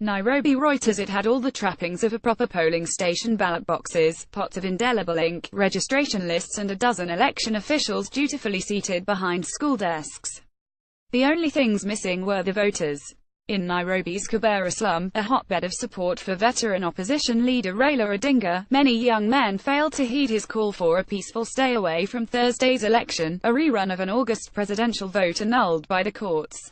Nairobi. Reuters. It had all the trappings of a proper polling station: ballot boxes, pots of indelible ink, registration lists, and a dozen election officials dutifully seated behind school desks. The only things missing were the voters. In Nairobi's Kibera slum, a hotbed of support for veteran opposition leader Raila Odinga, many young men failed to heed his call for a peaceful stay away from Thursday's election, a rerun of an August presidential vote annulled by the courts.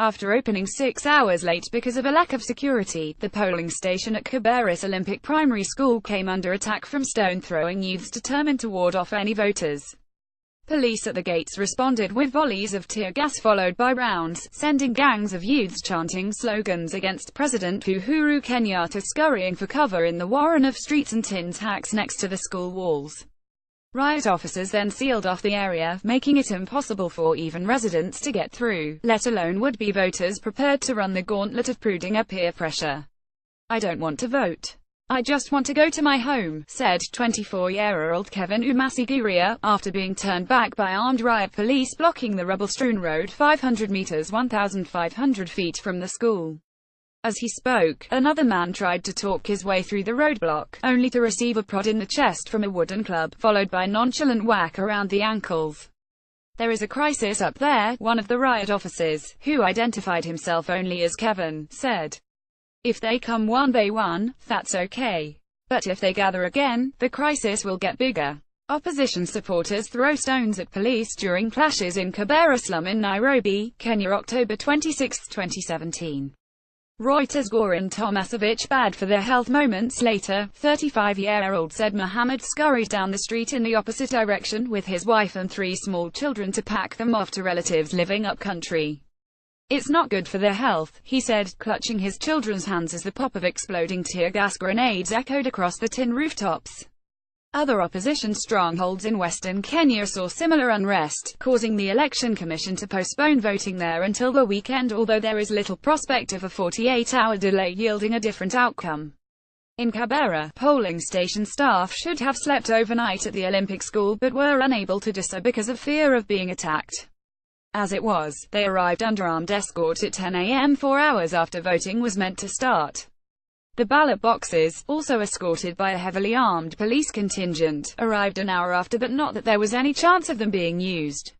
After opening 6 hours late because of a lack of security, the polling station at Kibera's Olympic Primary School came under attack from stone-throwing youths determined to ward off any voters. Police at the gates responded with volleys of tear gas followed by rounds, sending gangs of youths chanting slogans against President Uhuru Kenyatta scurrying for cover in the warren of streets and tin tacks next to the school walls. Riot officers then sealed off the area, making it impossible for even residents to get through, let alone would-be voters prepared to run the gauntlet of pruning peer pressure. "I don't want to vote. I just want to go to my home," said 24-year-old Kevin Umasigiria, after being turned back by armed riot police blocking the rubble-strewn road 500 meters 1,500 feet from the school. As he spoke, another man tried to talk his way through the roadblock, only to receive a prod in the chest from a wooden club, followed by a nonchalant whack around the ankles. "There is a crisis up there," one of the riot officers, who identified himself only as Kevin, said. "If they come one by one, that's okay. But if they gather again, the crisis will get bigger." Opposition supporters throw stones at police during clashes in Kibera slum in Nairobi, Kenya, October 26, 2017. Reuters. Goran Tomasevic bad for their health. Moments later, 35-year-old said Mohammed scurried down the street in the opposite direction with his wife and 3 small children to pack them off to relatives living up country. "It's not good for their health," he said, clutching his children's hands as the pop of exploding tear gas grenades echoed across the tin rooftops. Other opposition strongholds in western Kenya saw similar unrest, causing the Election Commission to postpone voting there until the weekend, although there is little prospect of a 48-hour delay yielding a different outcome. In Kibera, polling station staff should have slept overnight at the Olympic School but were unable to do so because of fear of being attacked. As it was, they arrived under armed escort at 10 a.m. 4 hours after voting was meant to start. The ballot boxes, also escorted by a heavily armed police contingent, arrived an hour after, but not that there was any chance of them being used.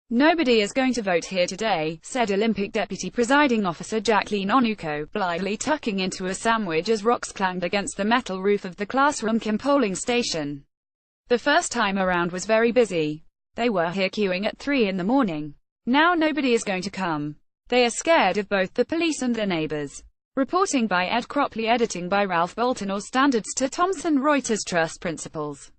"Nobody is going to vote here today," said Olympic Deputy Presiding Officer Jacqueline Onuko, blithely tucking into a sandwich as rocks clanged against the metal roof of the classroom Kim polling station. "The first time around was very busy. They were here queuing at 3 in the morning. Now nobody is going to come. They are scared of both the police and their neighbors." Reporting by Ed Cropley, editing by Ralph Bolton. Or Standards to Thomson Reuters. Trust principles.